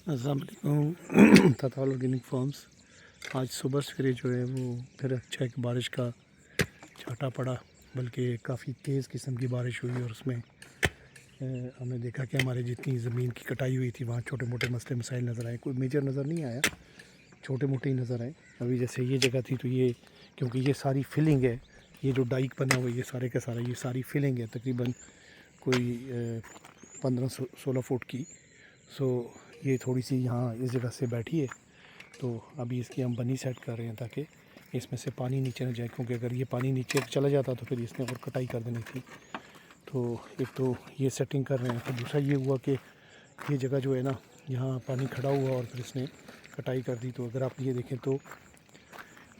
अस्सलाम वालेकुम तताल organic farms. आज सुबह सवेरे जो है वो फिर अच्छा एक बारिश का छाटा पड़ा, बल्कि काफ़ी तेज़ किस्म की बारिश हुई और उसमें हमने देखा कि हमारे जितनी ज़मीन की कटाई हुई थी वहाँ छोटे मोटे मसले मसाइल नज़र आए। कोई मेजर नज़र नहीं आया, छोटे मोटे ही नज़र आए। अभी जैसे ये जगह थी तो ये क्योंकि ये सारी फिलिंग है, ये जो डाइक बना हुआ है ये सारे का सारा ये सारी फिलिंग है तकरीबन कोई 15-16 फुट की। सो ये थोड़ी सी यहाँ इस जगह से बैठी है, तो अभी इसकी हम बनी सेट कर रहे हैं ताकि इसमें से पानी नीचे न जाए, क्योंकि अगर ये पानी नीचे चला जाता तो फिर इसने और कटाई कर देनी थी। तो एक तो ये सेटिंग कर रहे हैं, फिर दूसरा ये हुआ कि ये जगह जो है ना यहाँ पानी खड़ा हुआ और फिर इसने कटाई कर दी। तो अगर आप ये देखें तो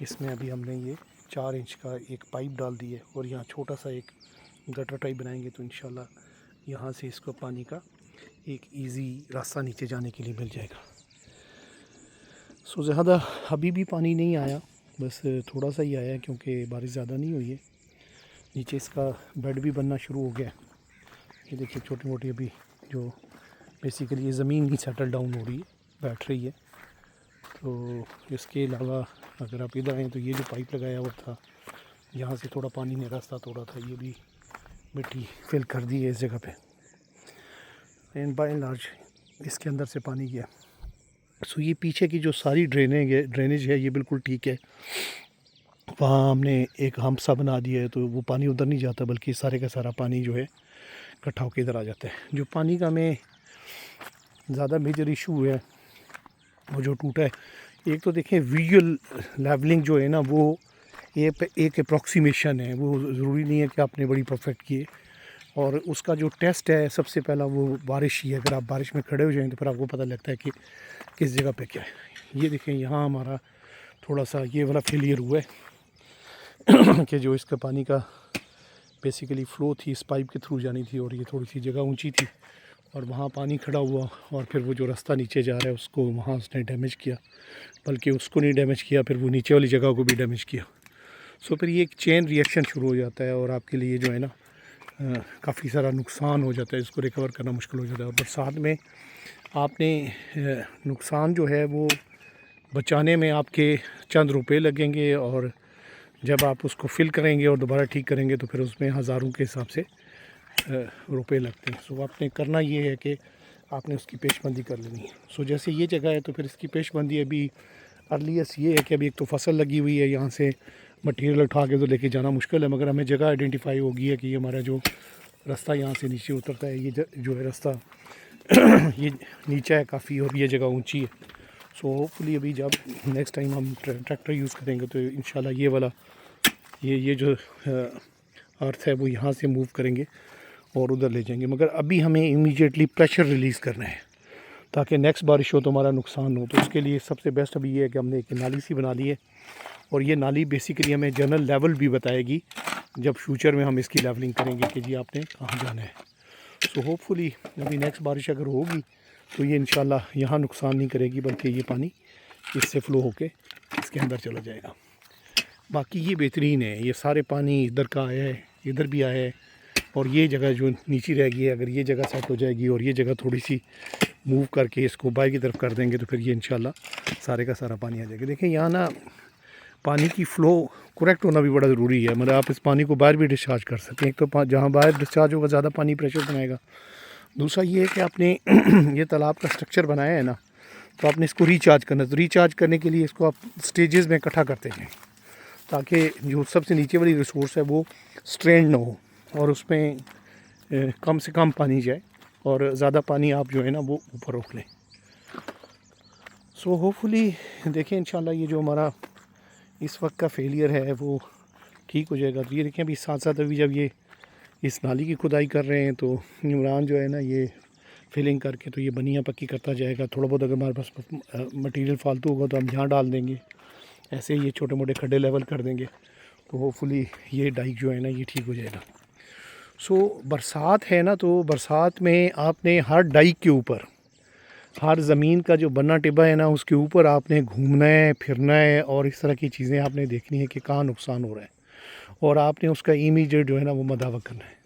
इसमें अभी हमने ये 4 इंच का एक पाइप डाल दी है और यहाँ छोटा सा एक गटर टाइप बनाएंगे, तो इंशाल्लाह यहाँ से इसको पानी का एक इजी रास्ता नीचे जाने के लिए मिल जाएगा। सो ज़्यादा अभी भी पानी नहीं आया, बस थोड़ा सा ही आया क्योंकि बारिश ज़्यादा नहीं हुई है। नीचे इसका बेड भी बनना शुरू हो गया। ये देखिए छोटी मोटी अभी जो बेसिकली ये ज़मीन ही सेटल डाउन हो रही है, बैठ रही है। तो इसके अलावा अगर आप इधर आएँ तो ये जो पाइप लगाया हुआ था यहाँ से थोड़ा पानी ने रास्ता तोड़ा था, ये भी मिट्टी फिल कर दी है इस जगह पे, एंड बाय एंड लार्ज इसके अंदर से पानी गया। सो ये पीछे की जो सारी ड्रेनेज है ये बिल्कुल ठीक है। वहाँ हमने एक हम्प सा बना दिया है तो वो पानी उधर नहीं जाता, बल्कि सारे का सारा पानी जो है इकट्ठा होकर इधर आ जाता है। जो पानी का हमें ज़्यादा मेजर इशू है वो जो टूटा है, एक तो देखें विजुअल लेवलिंग जो है ना वो एक अप्रॉक्सीमेशन है, वो ज़रूरी नहीं है कि आपने बड़ी परफेक्ट की है। और उसका जो टेस्ट है सबसे पहला वो बारिश ही है। अगर आप बारिश में खड़े हो जाएँ तो फिर आपको पता लगता है कि किस जगह पे क्या है। ये देखें यहाँ हमारा थोड़ा सा ये वाला फेलियर हुआ है कि जो इसका पानी का बेसिकली फ़्लो थी इस पाइप के थ्रू जानी थी और ये थोड़ी सी जगह ऊंची थी और वहाँ पानी खड़ा हुआ और फिर वो जो रास्ता नीचे जा रहा है उसको वहाँ उसने डैमेज किया, बल्कि उसको नहीं डैमेज किया, फिर वो नीचे वाली जगह को भी डैमेज किया। सो फिर ये एक चेन रिएक्शन शुरू हो जाता है और आपके लिए जो है ना काफ़ी सारा नुकसान हो जाता है, इसको रिकवर करना मुश्किल हो जाता है। और बरसात में आपने नुकसान जो है वो बचाने में आपके चंद रुपए लगेंगे और जब आप उसको फिल करेंगे और दोबारा ठीक करेंगे तो फिर उसमें हज़ारों के हिसाब से रुपए लगते हैं। सो आपने करना ये है कि आपने उसकी पेशबंदी कर लेनी है। सो जैसे ये जगह है तो फिर इसकी पेशबंदी अभी अर्लीस्ट ये है कि अभी एक तो फसल लगी हुई है, यहाँ से मटेरियल उठा के तो लेके जाना मुश्किल है, मगर हमें जगह आइडेंटिफाई होगी है कि ये हमारा जो रास्ता यहाँ से नीचे उतरता है ये जो है रास्ता ये नीचा है काफ़ी और ये जगह ऊंची है। सो होपफुली अभी जब नेक्स्ट टाइम हम ट्रैक्टर यूज़ करेंगे तो इंशाल्लाह ये वाला ये जो अर्थ है वो यहाँ से मूव करेंगे और उधर ले जाएंगे। मगर अभी हमें इमीडिएटली प्रेशर रिलीज़ करना है ताकि नेक्स्ट बारिश हो तो हमारा नुकसान हो। तो उसके लिए सबसे बेस्ट अभी ये है कि हमने एक नाली सी बना ली है और ये नाली बेसिकली हमें जनरल लेवल भी बताएगी जब फ्यूचर में हम इसकी लेवलिंग करेंगे कि जी आपने कहाँ जाना है। सो होपफुली अभी नेक्स्ट बारिश अगर होगी तो ये इंशाल्लाह यहाँ नुकसान नहीं करेगी, बल्कि ये पानी इससे फ़्लो होके इसके अंदर चला जाएगा। बाकी ये बेहतरीन है, ये सारे पानी इधर का आया है, इधर भी आया है और ये जगह जो नीचे रह गई है अगर ये जगह सेट हो जाएगी और ये जगह थोड़ी सी मूव करके इसको बाहर की तरफ कर देंगे तो फिर ये इंशाल्लाह सारे का सारा पानी आ जाएगा। देखें यहाँ ना पानी की फ़्लो करेक्ट होना भी बड़ा ज़रूरी है, मतलब आप इस पानी को बाहर भी डिस्चार्ज कर सकते हैं। एक तो जहाँ बाहर डिस्चार्ज होगा ज़्यादा पानी प्रेशर बनाएगा, दूसरा ये है कि आपने ये तालाब का स्ट्रक्चर बनाया है ना तो आपने इसको रिचार्ज करना है। तो रिचार्ज करने के लिए इसको आप स्टेजेस में इकट्ठा करते हैं ताकि जो सबसे नीचे वाली रिसोर्स है वो स्ट्रेंड ना हो और उसमें कम से कम पानी जाए और ज़्यादा पानी आप जो है ना वो ऊपर रोक लें। सो होपफुली देखें इंशाल्लाह ये जो हमारा इस वक्त का फेलियर है वो ठीक हो जाएगा। तो ये देखें अभी साथ साथ अभी जब ये इस नाली की खुदाई कर रहे हैं तो इमरान जो है ना ये फिलिंग करके तो ये बनिया पक्की करता जाएगा। थोड़ा बहुत अगर हमारे पास मटेरियल फालतू होगा तो हम यहाँ डाल देंगे, ऐसे ही ये छोटे मोटे खड्डे लेवल कर देंगे तो होपफुली ये डाइक जो है ना ये ठीक हो जाएगा। सो बरसात है ना तो बरसात में आपने हर डाइक के ऊपर हर ज़मीन का जो बन्ना टिब्बा है ना उसके ऊपर आपने घूमना है, फिरना है और इस तरह की चीज़ें आपने देखनी है कि कहाँ नुकसान हो रहा है और आपने उसका इमीडिएट जो है ना वो मदावा करना है।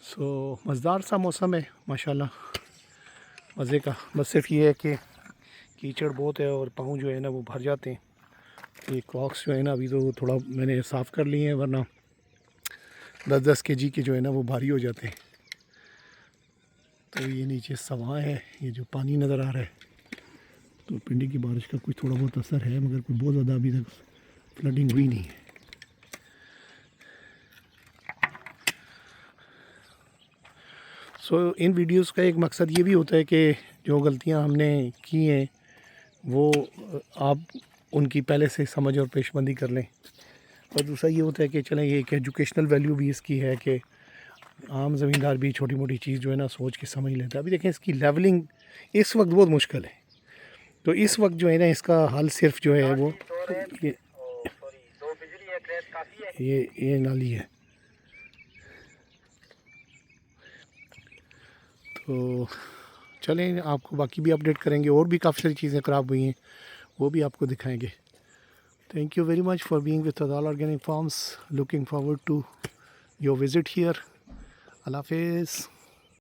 सो मज़ेदार सा मौसम है माशाल्लाह। मज़े का। बस सिर्फ ये है कि कीचड़ बहुत है और पाँव जो है ना वो भर जाते हैं। ये क्रॉक्स जो है ना अभी तो थोड़ा मैंने साफ़ कर लिए हैं, वरना 10-10 केजी के जो है ना वो भारी हो जाते हैं। तो ये नीचे सवां है, ये जो पानी नज़र आ रहा है, तो पिंडी की बारिश का कुछ थोड़ा बहुत असर है, मगर कोई बहुत ज़्यादा अभी तक फ्लडिंग हुई नहीं है। इन वीडियोस का एक मकसद ये भी होता है कि जो गलतियां हमने की हैं वो आप उनकी पहले से समझ और पेशबंदी कर लें। और दूसरा ये होता है कि चलें, ये एक एजुकेशनल वैल्यू भी इसकी है कि आम ज़मींदार भी छोटी मोटी चीज़ जो है ना सोच के समझ लेता है। अभी देखें इसकी लेवलिंग इस वक्त बहुत मुश्किल है, तो इस वक्त जो है ना इसका हल सिर्फ जो है वो ये नाली है। तो चलें, आपको बाकी भी अपडेट करेंगे, और भी काफ़ी सारी चीज़ें ख़राब हुई हैं वो भी आपको दिखाएंगे। Thank you very much for being with तदाल organic farms. Looking forward to your visit here. अल्लाह हाफ़िज़।